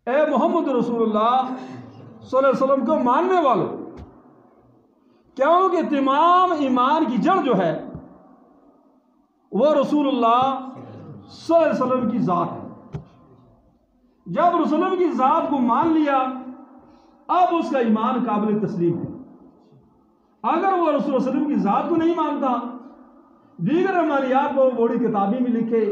ए मोहम्मद रसूलुल्लाह सल्लल्लाहु अलैहि वसल्लम को मानने वालों, क्योंकि तमाम ईमान की जड़ जो है वो रसूलुल्लाह सल्लल्लाहु अलैहि वसल्लम की ज़ात है। जब रसूलुल्लाह की ज़ात को मान लिया, अब उसका ईमान काबिल तस्लीम है। अगर वो रसूल सल्लल्लाहु अलैहि वसल्लम की ज़ात को नहीं मानता, दीगर अमालियात को बड़ी किताबें में लिखे,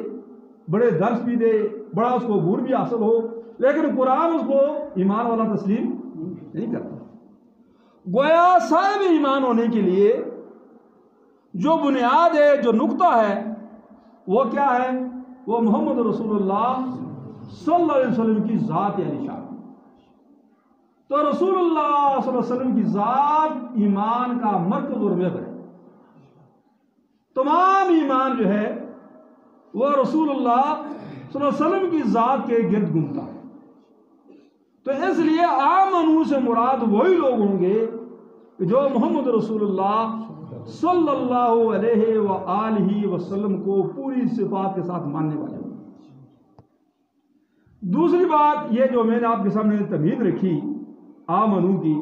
बड़े दर्स भी दे, बड़ा उसको गुर भी हासिल हो, लेकिन कुरान उसको ईमान वाला तस्लीम नहीं करता। गोया साहिब ईमान होने के लिए जो बुनियाद है, जो नुक्ता है, वो क्या है? वो मोहम्मद रसूलुल्लाह सल्लल्लाहु अलैहि वसल्लम की ज़ात या निशान। तो रसूलुल्लाह सल्लल्लाहु अलैहि वसल्लम की ज़ात ईमान का मरकज़ और महवर है। तमाम ईमान जो है वो रसूलुल्लाह सल्लल्लाहु अलैहि वसल्लम की ज़ात के गिर्द घूमता है। तो इसलिए आमनू से मुराद वही लोग होंगे जो मोहम्मद रसूलुल्लाह सल्लल्लाहु अलैहि वसल्लम को पूरी सिफात के साथ मानने वाले होंगे। दूसरी बात ये जो मैंने आपके सामने तमीद रखी आमनू की,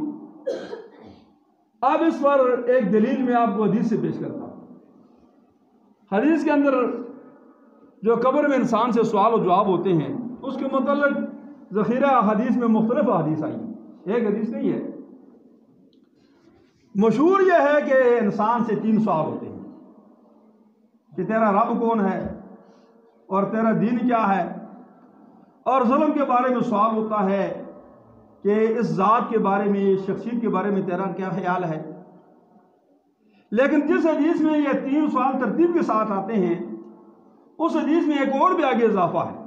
अब इस पर एक दलील मैं आपको हदीस से पेश करता हूँ। हदीस के अंदर जो कब्र में इंसान से सवाल और जवाब होते हैं, उसके मतलब ज़ख़ीरा हदीस में मुख्तलिफ हदीस आई, एक हदीस नहीं है। मशहूर यह है कि इंसान से 3 सवाल होते हैं कि तेरा रब कौन है और तेरा दीन क्या है, और ज़ुल्म के बारे में सवाल होता है कि इस ज़ात के बारे में, इस शख्सियत के बारे में तेरा क्या ख्याल है। लेकिन जिस हदीस में ये 3 सवाल तरतीब के साथ आते हैं, उस हदीस में एक और भी आगे इजाफा है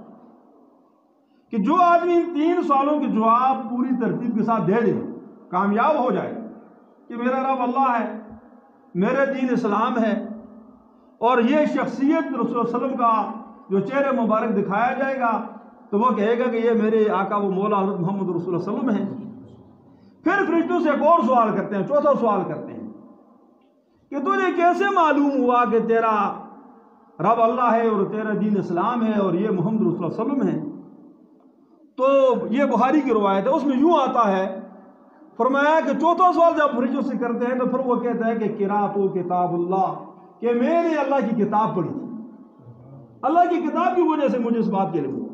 कि जो आदमी इन 3 सवालों के जवाब पूरी तरतीब के साथ दे दे, कामयाब हो जाए कि मेरा रब अल्लाह है, मेरे दीन इस्लाम है, और ये शख्सियत रसूल सल्लल्लाहु अलैहि वसल्लम का जो चेहरे मुबारक दिखाया जाएगा, तो वो कहेगा कि ये मेरे आका व मौला हज़रत मोहम्मद रसूल सल्लल्लाहु अलैहि वसल्लम हैं। फिर फरिश्तों से एक और सवाल करते हैं, चौथा सवाल करते हैं कि तुझे कैसे मालूम हुआ कि तेरा रब अल्लाह है और तेरा दीन इस्लाम है और ये मोहम्मद रसूल सल्लल्लाहु अलैहि वसल्लम है। तो ये बुखारी की रवायत है, उसमें यूँ आता है, फरमाया कि चौथा सवाल जब फरिश्तों से करते हैं तो फिर वो कहता है कि किरातो किताबुल्लाह, कि मैंने अल्लाह की किताब पढ़ी थी, अल्लाह की किताब की वजह से मुझे इस बात के लिए हुआ।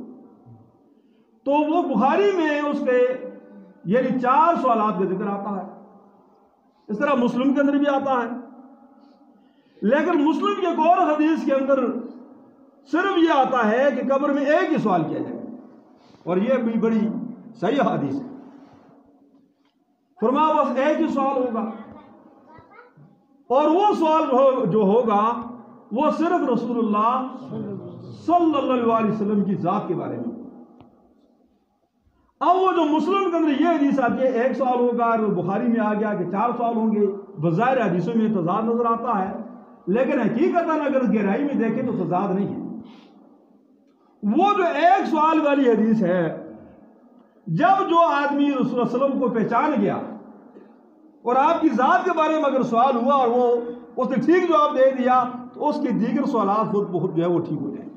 तो वो बुखारी में उसके यानी 4 सवालात का जिक्र आता है। इस तरह मुस्लिम के अंदर भी आता है, लेकिन मुस्लिम के एक और हदीस के अंदर सिर्फ ये आता है कि कब्र में एक ही सवाल किया जाए, और ये भी बड़ी सही हदीस है। फरमाया बस एक ही सवाल होगा, और वो सवाल जो होगा वो सिर्फ रसूलुल्लाह सल्लल्लाहु अलैहि वसल्लम की ज़ात के बारे में। अब वो जो मुस्लिम के अंदर ये हदीस आती है एक सवाल होगा, और बुखारी में आ गया कि 4 सवाल होंगे, बज़ाहिर हदीसों में तज़ाद नजर आता है, लेकिन हकीकतन अगर गहराई में देखें तो तज़ाद नहीं है। वो जो एक सवाल वाली हदीस है, जब जो आदमी रसूल सल्लल्लाहु अलैहि वसल्लम को पहचान गया और आपकी ज़ात के बारे में अगर सवाल हुआ और वो उसने ठीक जवाब दे दिया, तो उसके दीगर सवालात खुद बहुत जो है वो ठीक हो जाएंगे,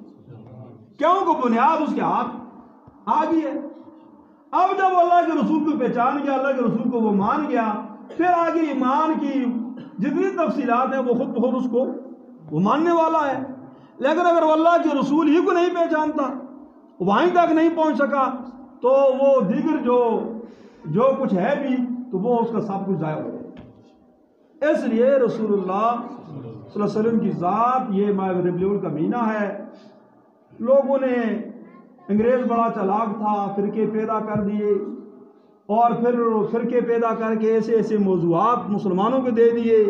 क्योंकि बुनियाद उसके हाथ आ गई है। अब जब अल्लाह के रसूल को पहचान गया, अल्लाह के रसूल को वो मान गया, फिर आगे ईमान की जितनी तफसीलात हैं वो खुद बहुत उसको वो मानने वाला है। लेकिन अगर वो अल्लाह के रसूल ही को नहीं पहचानता, वहीं तक नहीं पहुंच सका, तो वो दीगर जो कुछ है भी, तो वो उसका सब कुछ ज़ाया हो जाए। इसलिए रसूलुल्लाह सल्लल्लाहु अलैहि वसल्लम की ज़ात ये रबीउल का महीना है। लोगों ने, अंग्रेज़ बड़ा चालाक था, फ़िरके पैदा कर दिए, और फिर फ़िरके पैदा करके ऐसे ऐसे मौज़ूआत मुसलमानों को दे दिए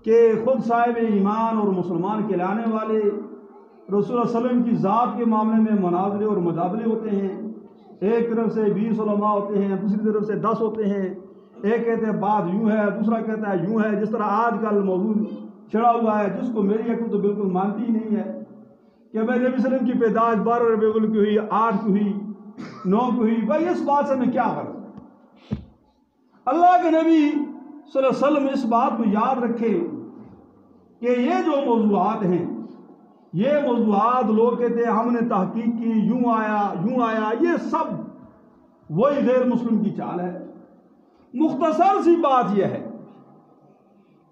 कि खुद साहिब ईमान और मुसलमान कहलाने वाले रसूल सल्लल्लाहु अलैहि वसल्लम की ज़ात के मामले में मुनाज़रे और मुजादले होते हैं। एक तरफ से 20 उलमा होते हैं, दूसरी तरफ से 10 होते हैं। एक कहते हैं बात यूँ है, दूसरा कहता है यूँ है। जिस तरह आजकल मौजूद चढ़ा हुआ है, जिसको मेरी अकल तो बिल्कुल मानती ही नहीं है कि भाई नबी सल्लल्लाहु अलैहि वसल्लम की पैदाइश 12 रबीउल की हुई, 8 की हुई, 9 की हुई। भाई इस बात से मैं क्या करूँ? अल्लाह के नबी सल्लल्लाहु अलैहि वसल्लम इस बात को याद रखे कि ये जो मौज़ूआत हैं, ये मौज़ूआत लोग कहते हैं हमने तहकीक की, यूँ आया यूँ आया, ये सब वही गैर मुस्लिम की चाल है। मुख्तसर सी बात यह है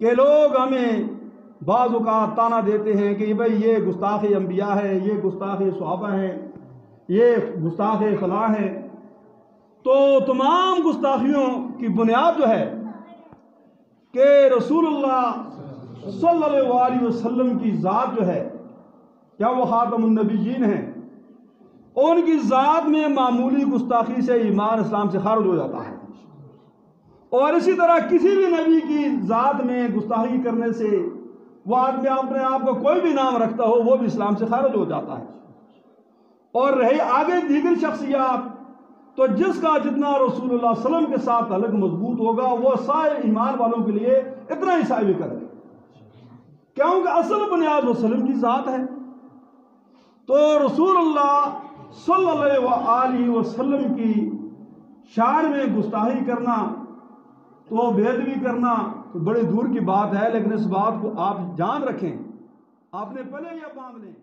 कि लोग हमें बाज़ औक़ात ताना देते हैं कि भाई ये गुस्ताख़ अंबिया है, ये गुस्ताख़ सहाबा है, ये गुस्ताख़ फलां है। तो तमाम गुस्ताखियों की बुनियाद जो है कि रसूलुल्लाह सल्लल्लाहु अलैहि वसल्लम की ज़ात जो है, क्या वो ख़ातमुन नबिय्यीन हैं, उनकी ज़ात में मामूली गुस्ताखी से ईमान इस्लाम से खारिज हो जाता है। और इसी तरह किसी भी नबी की ज़ात में गुस्ताखी करने से वह आदमी अपने आप को कोई भी नाम रखता हो वो भी इस्लाम से खारिज हो जाता है। और रही आगे दीगर शख्सियात, तो जिसका जितना रसूलुल्लाह सल्लल्लाहु अलैहि वसल्लम के साथ ताल्लुक मजबूत होगा वो सारे ईमान वालों के लिए इतना ही साबित करें, क्योंकि असल बुनियाद वसल्लम की ज़ात है। तो रसूलुल्लाह सल्लल्लाहु अलैहि वसल्लम की शान में गुस्ताखी करना, तो बेअदबी करना तो बड़ी दूर की बात है। लेकिन इस बात को आप जान रखें, आपने पहले यह बांध लें।